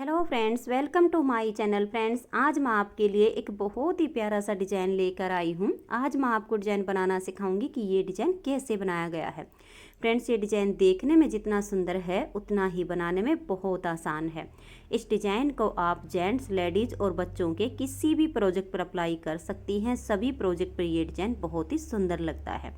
Hello friends, welcome to my channel. Friends, आज मैं आपके लिए एक बहुत ही प्यारा सा डिज़ाइन लेकर आई हूँ। आज मैं आपको डिज़ाइन बनाना सिखाऊंगी कि ये डिज़ाइन कैसे बनाया गया है। फ्रेंड्स, ये डिज़ाइन देखने में जितना सुंदर है उतना ही बनाने में बहुत आसान है। इस डिज़ाइन को आप जेंट्स, लेडीज़ और बच्चों के किसी भी प्रोजेक्ट पर अप्लाई कर सकती हैं। सभी प्रोजेक्ट पर ये डिज़ाइन बहुत ही सुंदर लगता है।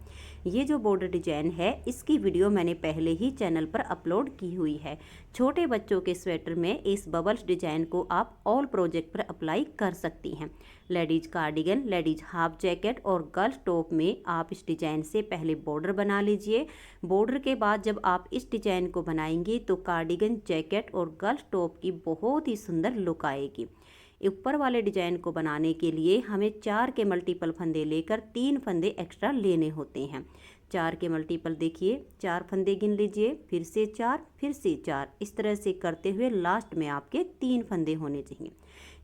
ये जो बॉर्डर डिज़ाइन है इसकी वीडियो मैंने पहले ही चैनल पर अपलोड की हुई है। छोटे बच्चों के स्वेटर में इस बबल्स डिज़ाइन को आप ऑल प्रोजेक्ट पर अप्लाई कर सकती हैं। Ladies cardigan, ladies half jacket और गर्ल्स टॉप में आप इस डिज़ाइन से पहले बॉर्डर बना लीजिए। बॉर्डर के बाद जब आप इस डिज़ाइन को बनाएंगी तो कार्डिगन, जैकेट और गर्ल्स टॉप की बहुत ही सुंदर लुक आएगी। ऊपर वाले डिज़ाइन को बनाने के लिए हमें 4 के मल्टीपल फंदे लेकर 3 फंदे एक्स्ट्रा लेने होते हैं। 4 के मल्टीपल देखिए, 4 फंदे गिन लीजिए, फिर से 4, फिर से 4, इस तरह से करते हुए लास्ट में आपके 3 फंदे होने चाहिए।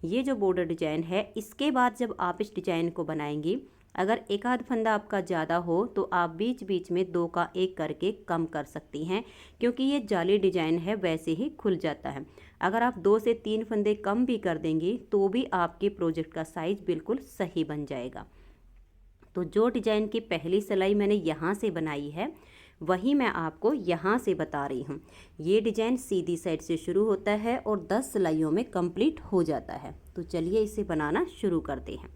ये जो बॉर्डर डिज़ाइन है इसके बाद जब आप इस डिज़ाइन को बनाएंगी, अगर एक आध फंदा आपका ज़्यादा हो तो आप बीच बीच में 2 का 1 करके कम कर सकती हैं, क्योंकि ये जाली डिज़ाइन है, वैसे ही खुल जाता है। अगर आप 2 से 3 फंदे कम भी कर देंगी तो भी आपके प्रोजेक्ट का साइज़ बिल्कुल सही बन जाएगा। तो जो डिज़ाइन की पहली सिलाई मैंने यहाँ से बनाई है वही मैं आपको यहाँ से बता रही हूँ। ये डिज़ाइन सीधी साइड से शुरू होता है और 10 सिलाइयों में कंप्लीट हो जाता है। तो चलिए इसे बनाना शुरू करते हैं।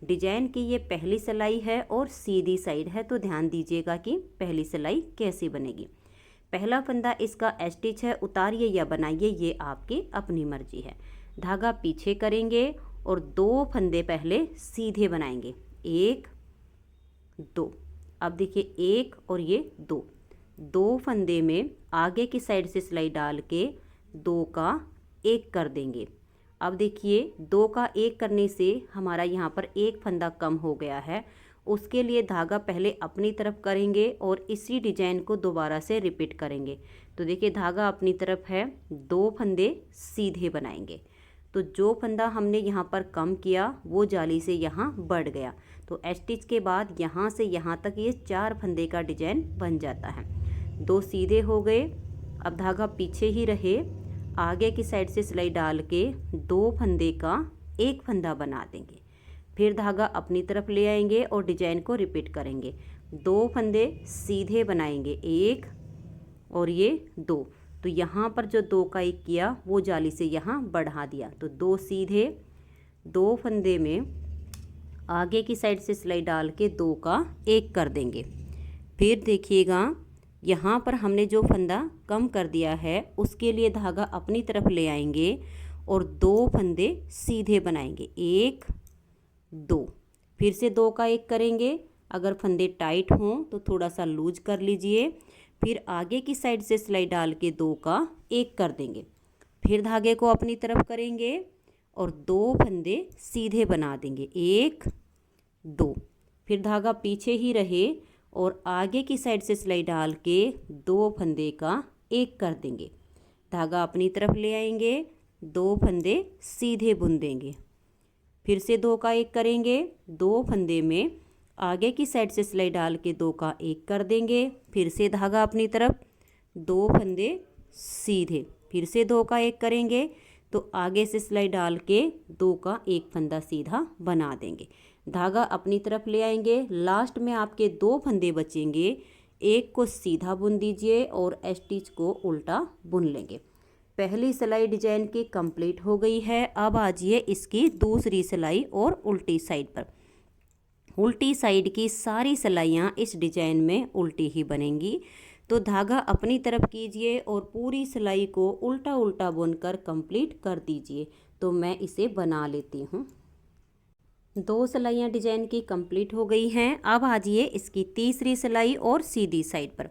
डिज़ाइन की ये पहली सिलाई है और सीधी साइड है, तो ध्यान दीजिएगा कि पहली सिलाई कैसे बनेगी। पहला फंदा इसका स्टिच है, उतारिए या बनाइए ये आपकी अपनी मर्जी है। धागा पीछे करेंगे और 2 फंदे पहले सीधे बनाएंगे, 1 2। अब देखिए 1 और ये 2 फंदे में आगे की साइड से सिलाई डाल के 2 का 1 कर देंगे। अब देखिए 2 का 1 करने से हमारा यहाँ पर एक फंदा कम हो गया है। उसके लिए धागा पहले अपनी तरफ करेंगे और इसी डिजाइन को दोबारा से रिपीट करेंगे। तो देखिए धागा अपनी तरफ है, 2 फंदे सीधे बनाएंगे। तो जो फंदा हमने यहाँ पर कम किया वो जाली से यहाँ बढ़ गया। तो स्टिच के बाद यहाँ से यहाँ तक ये 4 फंदे का डिजाइन बन जाता है। 2 सीधे हो गए। अब धागा पीछे ही रहे, आगे की साइड से सिलाई डाल के 2 फंदे का 1 फंदा बना देंगे। फिर धागा अपनी तरफ ले आएंगे और डिजाइन को रिपीट करेंगे। 2 फंदे सीधे बनाएंगे, 1 और ये 2। तो यहाँ पर जो 2 का 1 किया वो जाली से यहाँ बढ़ा दिया। तो 2 सीधे, 2 फंदे में आगे की साइड से सिलाई डाल के 2 का 1 कर देंगे। फिर देखिएगा यहाँ पर हमने जो फंदा कम कर दिया है उसके लिए धागा अपनी तरफ ले आएंगे और 2 फंदे सीधे बनाएंगे, 1 2। फिर से 2 का 1 करेंगे। अगर फंदे टाइट हों तो थोड़ा सा लूज कर लीजिए। फिर आगे की साइड से सिलाई डाल के 2 का 1 कर देंगे। फिर धागे को अपनी तरफ करेंगे और 2 फंदे सीधे बना देंगे, 1 2। फिर धागा पीछे ही रहे और आगे की साइड से सिलाई डाल के 2 फंदे का 1 कर देंगे। धागा अपनी तरफ ले आएंगे, 2 फंदे सीधे बुन देंगे। फिर से 2 का 1 करेंगे। 2 फंदे में आगे की साइड से सिलाई डाल के 2 का 1 कर देंगे। फिर से धागा अपनी तरफ, 2 फंदे सीधे। फिर से 2 का 1 करेंगे तो आगे से सिलाई डाल के 2 का 1 फंदा सीधा बना देंगे। धागा अपनी तरफ ले आएंगे। लास्ट में आपके 2 फंदे बचेंगे, 1 को सीधा बुन दीजिए और स्टिच को उल्टा बुन लेंगे। पहली सिलाई डिजाइन की कंप्लीट हो गई है। अब आजिए इसकी दूसरी सिलाई और उल्टी साइड पर। उल्टी साइड की सारी सिलाइयाँ इस डिजाइन में उल्टी ही बनेंगी। तो धागा अपनी तरफ कीजिए और पूरी सिलाई को उल्टा उल्टा बुनकर कंप्लीट कर दीजिए। तो मैं इसे बना लेती हूँ। 2 सिलाइयाँ डिजाइन की कंप्लीट हो गई हैं। अब आजिए इसकी तीसरी सिलाई और सीधी साइड पर।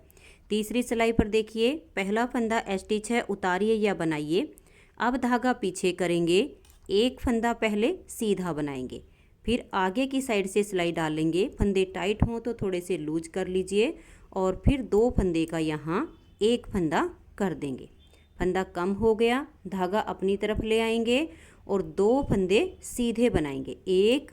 तीसरी सिलाई पर देखिए पहला फंदा स्टिच है, उतारिए या बनाइए। अब धागा पीछे करेंगे, 1 फंदा पहले सीधा बनाएंगे। फिर आगे की साइड से सिलाई डालेंगे। फंदे टाइट हों तो थोड़े से लूज कर लीजिए और फिर 2 फंदे का यहाँ 1 फंदा कर देंगे। फंदा कम हो गया, धागा अपनी तरफ ले आएंगे और 2 फंदे सीधे बनाएंगे, 1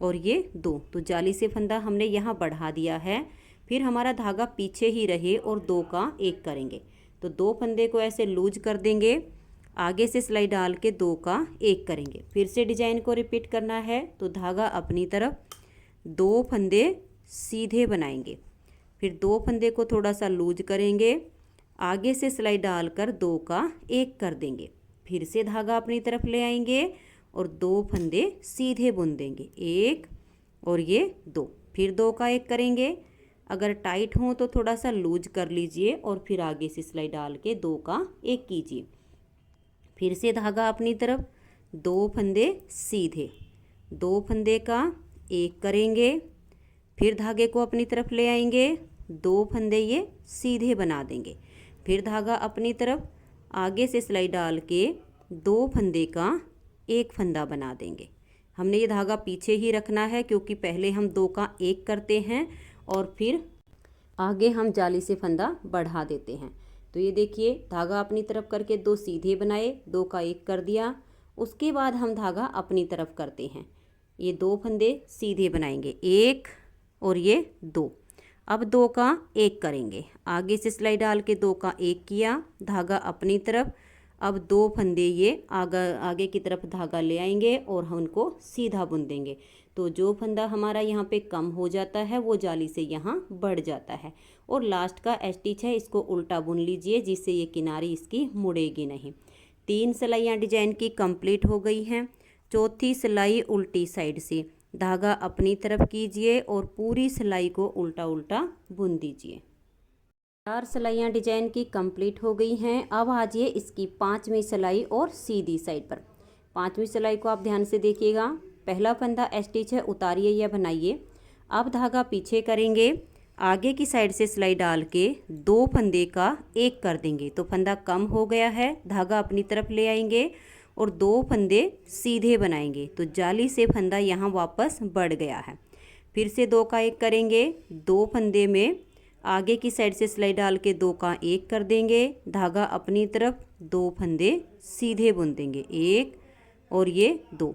और ये 2। तो जाली से फंदा हमने यहाँ बढ़ा दिया है। फिर हमारा धागा पीछे ही रहे और 2 का 1 करेंगे। तो 2 फंदे को ऐसे लूज कर देंगे। आगे से सिलाई डाल के 2 का 1 करेंगे। फिर से डिजाइन को रिपीट करना है तो धागा अपनी तरफ 2 फंदे सीधे बनाएंगे, फिर 2 फंदे को थोड़ा सा लूज करेंगे, आगे से सिलाई डालकर 2 का 1 कर देंगे। फिर से धागा अपनी तरफ ले आएंगे और 2 फंदे सीधे बुन देंगे, 1 और ये 2, फिर 2 का 1 करेंगे। अगर टाइट हो तो थोड़ा सा लूज कर लीजिए और फिर आगे से सिलाई डाल के 2 का 1 कीजिए। फिर से धागा अपनी तरफ 2 फंदे सीधे, 2 फंदे का 1 करेंगे, फिर धागे को अपनी तरफ ले आएंगे, 2 फंदे ये सीधे बना देंगे, फिर धागा अपनी तरफ आगे से सिलाई डाल के 2 फंदे का 1 फंदा बना देंगे। हमने ये धागा पीछे ही रखना है क्योंकि पहले हम 2 का 1 करते हैं और फिर आगे हम जाली से फंदा बढ़ा देते हैं। तो ये देखिए धागा अपनी तरफ करके 2 सीधे बनाए, 2 का 1 कर दिया, उसके बाद हम धागा अपनी तरफ करते हैं। ये 2 फंदे सीधे बनाएंगे, 1 और ये 2। अब 2 का 1 करेंगे, आगे से सिलाई डाल के 2 का 1 किया, धागा अपनी तरफ। अब 2 फंदे ये आगे की तरफ धागा ले आएंगे और हम उनको सीधा बुन देंगे। तो जो फंदा हमारा यहाँ पे कम हो जाता है वो जाली से यहाँ बढ़ जाता है। और लास्ट का स्टिच है, इसको उल्टा बुन लीजिए जिससे ये किनारी इसकी मुड़ेगी नहीं। 3 सिलाइयाँ डिजाइन की कंप्लीट हो गई हैं। चौथी सिलाई उल्टी साइड से धागा अपनी तरफ कीजिए और पूरी सिलाई को उल्टा उल्टा बुन दीजिए। 4 सिलाइयाँ डिजाइन की कंप्लीट हो गई हैं। अब आजिए इसकी 5वीं सिलाई और सीधी साइड पर। 5वीं सिलाई को आप ध्यान से देखिएगा। पहला फंदा स्टिच है, उतारिए या बनाइए। अब धागा पीछे करेंगे, आगे की साइड से सिलाई डाल के 2 फंदे का 1 कर देंगे। तो फंदा कम हो गया है, धागा अपनी तरफ ले आएंगे और 2 फंदे सीधे बनाएंगे। तो जाली से फंदा यहाँ वापस बढ़ गया है। फिर से 2 का 1 करेंगे, 2 फंदे में आगे की साइड से सिलाई डाल के 2 का 1 कर देंगे, धागा अपनी तरफ, 2 फंदे सीधे बुन देंगे, 1 और ये 2।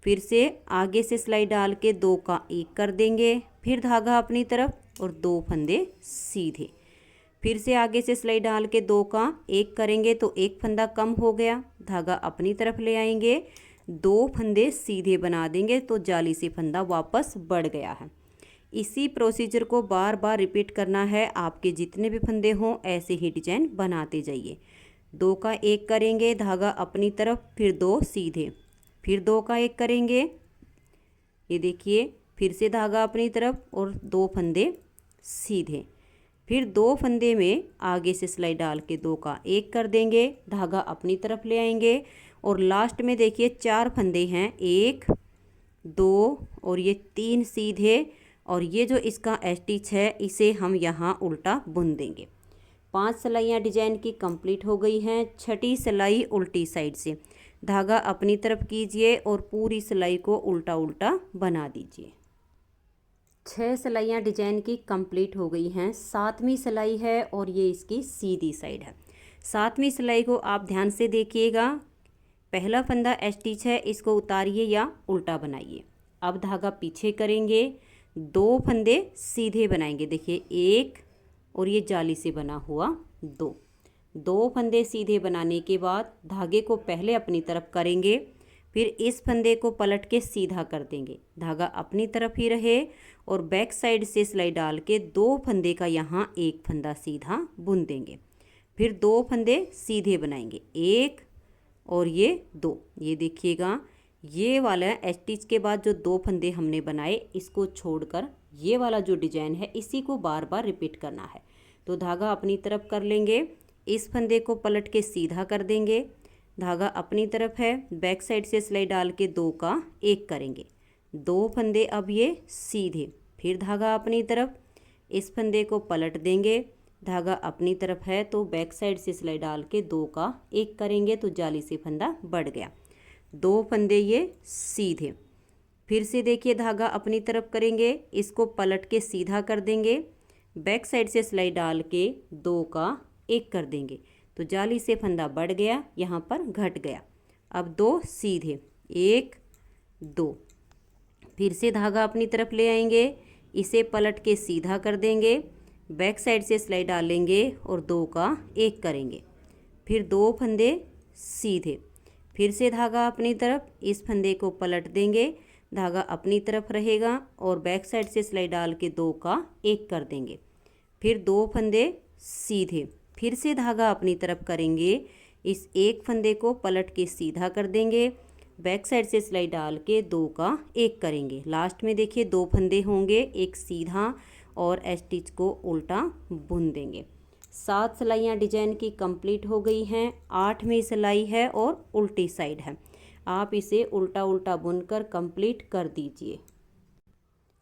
फिर से आगे से सिलाई डाल के 2 का 1 कर देंगे, फिर धागा अपनी तरफ और 2 फंदे सीधे। फिर से आगे से सिलाई डाल के 2 का 1 करेंगे तो 1 फंदा कम हो गया, धागा अपनी तरफ ले आएंगे, 2 फंदे सीधे बना देंगे तो जाली से फंदा वापस बढ़ गया है। इसी प्रोसीजर को बार बार रिपीट करना है। आपके जितने भी फंदे हों ऐसे ही डिजाइन बनाते जाइए। 2 का 1 करेंगे, धागा अपनी तरफ, फिर 2 सीधे, फिर 2 का 1 करेंगे, ये देखिए, फिर से धागा अपनी तरफ और 2 फंदे सीधे, फिर 2 फंदे में आगे से सिलाई डाल के 2 का 1 कर देंगे, धागा अपनी तरफ ले आएंगे और लास्ट में देखिए 4 फंदे हैं, 1 2 और ये 3 सीधे, और ये जो इसका स्टिच है इसे हम यहाँ उल्टा बुन देंगे। 5 सिलाइयाँ डिजाइन की कंप्लीट हो गई हैं। 6ठी सिलाई उल्टी साइड से धागा अपनी तरफ कीजिए और पूरी सिलाई को उल्टा उल्टा बना दीजिए। 6 सिलाइयाँ डिजाइन की कंप्लीट हो गई हैं। 7वीं सिलाई है और ये इसकी सीधी साइड है। 7वीं सिलाई को आप ध्यान से देखिएगा। पहला फंदा स्टिच है, इसको उतारिए या उल्टा बनाइए। अब धागा पीछे करेंगे, 2 फंदे सीधे बनाएंगे, देखिए 1 और ये जाली से बना हुआ 2 फंदे सीधे बनाने के बाद धागे को पहले अपनी तरफ करेंगे, फिर इस फंदे को पलट के सीधा कर देंगे, धागा अपनी तरफ ही रहे और बैक साइड से सिलाई डाल के 2 फंदे का यहाँ 1 फंदा सीधा बुन देंगे, फिर 2 फंदे सीधे बनाएंगे, 1 और ये 2। ये देखिएगा, ये वाला स्टिच के बाद जो 2 फंदे हमने बनाए इसको छोड़कर ये वाला जो डिजाइन है इसी को बार बार रिपीट करना है। तो धागा अपनी तरफ कर लेंगे, इस फंदे को पलट के सीधा कर देंगे, धागा अपनी तरफ है, बैक साइड से सिलाई डाल के 2 का 1 करेंगे, 2 फंदे अब ये सीधे, फिर धागा अपनी तरफ, इस फंदे को पलट देंगे, धागा अपनी तरफ है तो बैक साइड से सिलाई डाल के 2 का 1 करेंगे तो जाली से फंदा बढ़ गया, 2 फंदे ये सीधे, फिर से देखिए धागा अपनी तरफ करेंगे, इसको पलट के सीधा कर देंगे, बैक साइड से सिलाई डाल के 2 का 1 कर देंगे तो जाली से फंदा बढ़ गया, यहाँ पर घट गया। अब 2 सीधे, 1 2, फिर से धागा अपनी तरफ ले आएंगे, इसे पलट के सीधा कर देंगे, बैक साइड से सिलाई डालेंगे और 2 का 1 करेंगे, फिर 2 फंदे सीधे। फिर से धागा अपनी तरफ, इस फंदे को पलट देंगे, धागा अपनी तरफ रहेगा और बैक साइड से सिलाई डाल के 2 का 1 कर देंगे। फिर 2 फंदे सीधे, फिर से धागा अपनी तरफ करेंगे, इस एक फंदे को पलट के सीधा कर देंगे, बैक साइड से सिलाई डाल के 2 का 1 करेंगे। लास्ट में देखिए 2 फंदे होंगे, एक सीधा और स्टिच को उल्टा बुन देंगे। 7 सिलाइयाँ डिजाइन की कंप्लीट हो गई हैं। 8वीं सिलाई है और उल्टी साइड है। आप इसे उल्टा उल्टा बुनकर कंप्लीट कर दीजिए।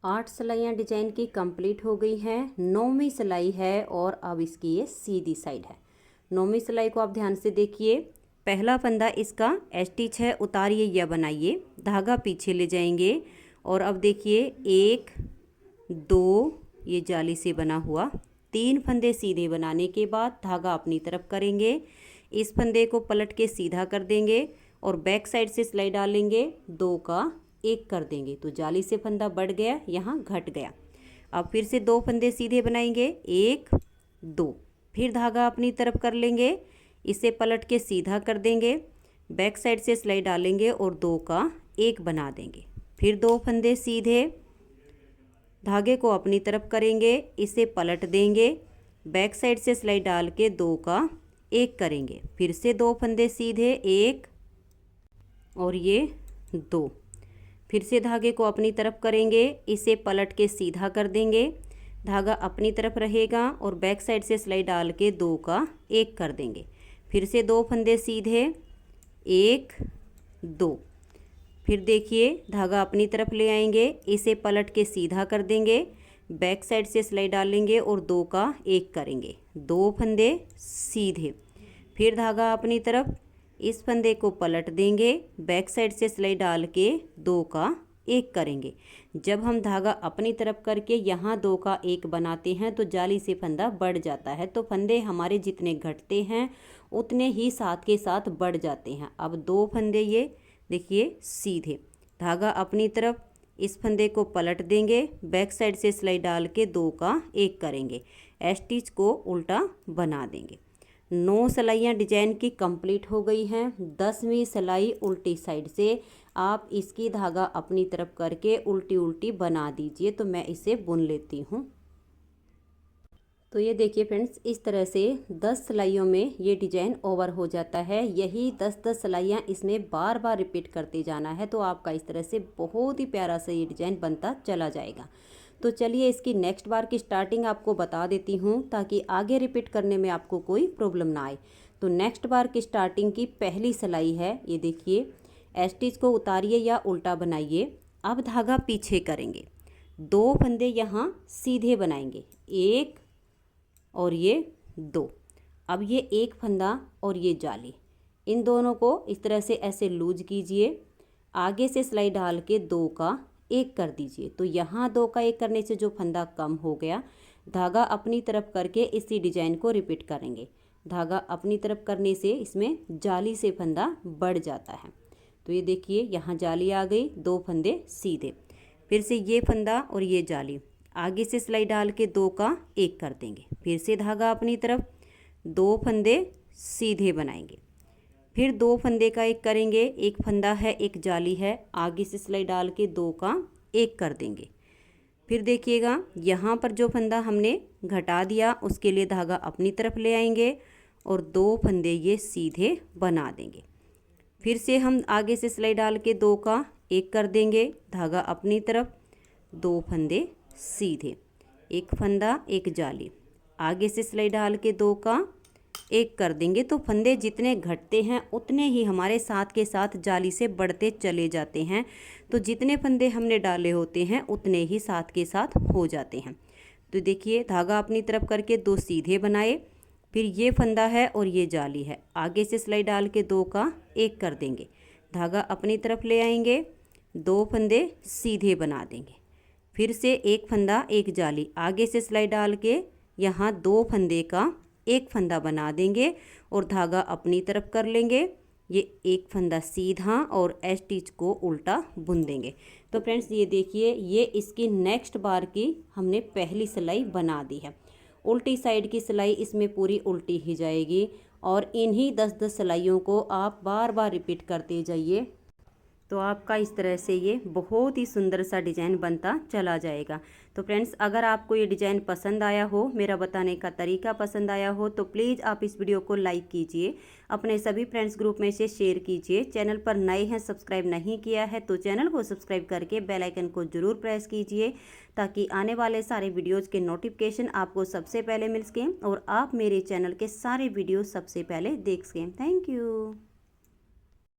8 सिलाइयाँ डिजाइन की कंप्लीट हो गई हैं। 9वीं सिलाई है और अब इसकी ये सीधी साइड है। 9वीं सिलाई को आप ध्यान से देखिए। पहला फंदा इसका स्टिच है, उतारिए या बनाइए, धागा पीछे ले जाएंगे और अब देखिए 1 2 ये जाली से बना हुआ, 3 फंदे सीधे बनाने के बाद धागा अपनी तरफ करेंगे, इस फंदे को पलट के सीधा कर देंगे और बैक साइड से सिलाई डालेंगे, 2 का 1 कर देंगे तो जाली से फंदा बढ़ गया, यहाँ घट गया। अब फिर से 2 फंदे सीधे बनाएंगे, 1 2, फिर धागा अपनी तरफ कर लेंगे, इसे पलट के सीधा कर देंगे, बैक साइड से सिलाई डालेंगे और 2 का 1 बना देंगे। फिर 2 फंदे सीधे, धागे को अपनी तरफ करेंगे, इसे पलट देंगे, बैक साइड से सिलाई डाल के 2 का 1 करेंगे। फिर से 2 फंदे सीधे, 1 और ये 2, फिर से धागे को अपनी तरफ करेंगे, इसे पलट के सीधा कर देंगे, धागा अपनी तरफ रहेगा और बैक साइड से सिलाई डाल के 2 का 1 कर देंगे। फिर से 2 फंदे सीधे, 1 2, फिर देखिए धागा अपनी तरफ ले आएंगे, इसे पलट के सीधा कर देंगे, बैक साइड से सिलाई डालेंगे और 2 का 1 करेंगे, 2 फंदे सीधे, फिर धागा अपनी तरफ, इस फंदे को पलट देंगे, बैक साइड से सिलाई डाल के 2 का 1 करेंगे। जब हम धागा अपनी तरफ करके यहाँ 2 का 1 बनाते हैं तो जाली से फंदा बढ़ जाता है, तो फंदे हमारे जितने घटते हैं उतने ही साथ के साथ बढ़ जाते हैं। अब 2 फंदे ये देखिए सीधे, धागा अपनी तरफ, इस फंदे को पलट देंगे, बैक साइड से सिलाई डाल के 2 का 1 करेंगे, स्टिच को उल्टा बना देंगे। 9 सिलाइयाँ डिजाइन की कंप्लीट हो गई हैं। 10वीं सिलाई उल्टी साइड से आप इसकी धागा अपनी तरफ करके उल्टी उल्टी बना दीजिए। तो मैं इसे बुन लेती हूँ। तो ये देखिए फ्रेंड्स, इस तरह से 10 सिलाइयों में ये डिजाइन ओवर हो जाता है। यही 10-10 सिलाइयाँ इसमें बार बार रिपीट करते जाना है, तो आपका इस तरह से बहुत ही प्यारा सा ये डिजाइन बनता चला जाएगा। तो चलिए इसकी नेक्स्ट बार की स्टार्टिंग आपको बता देती हूँ, ताकि आगे रिपीट करने में आपको कोई प्रॉब्लम ना आए। तो नेक्स्ट बार की स्टार्टिंग की पहली सिलाई है, ये देखिए, स्टिच को उतारिए या उल्टा बनाइए। अब धागा पीछे करेंगे, 2 फंदे यहाँ सीधे बनाएंगे, 1 और ये 2। अब ये 1 फंदा और ये जाली, इन दोनों को इस तरह से ऐसे लूज कीजिए, आगे से सिलाई डाल के 2 का 1 कर दीजिए। तो यहाँ 2 का 1 करने से जो फंदा कम हो गया, धागा अपनी तरफ करके इसी डिजाइन को रिपीट करेंगे। धागा अपनी तरफ करने से इसमें जाली से फंदा बढ़ जाता है। तो ये देखिए यहाँ जाली आ गई, 2 फंदे सीधे, फिर से ये फंदा और ये जाली, आगे से सिलाई डाल के 2 का 1 कर देंगे। फिर से धागा अपनी तरफ, 2 फंदे सीधे बनाएंगे, फिर 2 फंदे का 1 करेंगे, 1 फंदा है, 1 जाली है, आगे से सिलाई डाल के 2 का 1 कर देंगे। फिर देखिएगा यहाँ पर जो फंदा हमने घटा दिया उसके लिए धागा अपनी तरफ ले आएंगे और 2 फंदे ये सीधे बना देंगे। फिर से हम आगे से सिलाई डाल के 2 का 1 कर देंगे, धागा अपनी तरफ, 2 फंदे सीधे, 1 फंदा 1 जाली, आगे से सिलाई डाल के 2 का 1 कर देंगे। तो फंदे जितने घटते हैं उतने ही हमारे साथ के साथ जाली से बढ़ते चले जाते हैं। तो जितने फंदे हमने डाले होते हैं उतने ही साथ के साथ हो जाते हैं। तो देखिए धागा अपनी तरफ करके 2 सीधे बनाए, फिर ये फंदा है और ये जाली है, आगे से सिलाई डाल के 2 का 1 कर देंगे, धागा अपनी तरफ ले आएंगे, 2 फंदे सीधे बना देंगे, फिर से 1 फंदा 1 जाली, आगे से सिलाई डाल के यहाँ 2 फंदे का 1 फंदा बना देंगे और धागा अपनी तरफ कर लेंगे, ये 1 फंदा सीधा और स्टिच को उल्टा बुन देंगे। तो फ्रेंड्स ये देखिए, ये इसकी नेक्स्ट बार की हमने पहली सिलाई बना दी है। उल्टी साइड की सिलाई इसमें पूरी उल्टी ही जाएगी और इन्हीं 10-10 सिलाइयों को आप बार बार रिपीट करते जाइए, तो आपका इस तरह से ये बहुत ही सुंदर सा डिज़ाइन बनता चला जाएगा। तो फ्रेंड्स, अगर आपको ये डिज़ाइन पसंद आया हो, मेरा बताने का तरीका पसंद आया हो, तो प्लीज़ आप इस वीडियो को लाइक कीजिए, अपने सभी फ्रेंड्स ग्रुप में से शेयर कीजिए। चैनल पर नए हैं, सब्सक्राइब नहीं किया है तो चैनल को सब्सक्राइब करके बेल आइकन को ज़रूर प्रेस कीजिए, ताकि आने वाले सारे वीडियोज़ के नोटिफिकेशन आपको सबसे पहले मिल सकें और आप मेरे चैनल के सारे वीडियो सबसे पहले देख सकें। Thank you.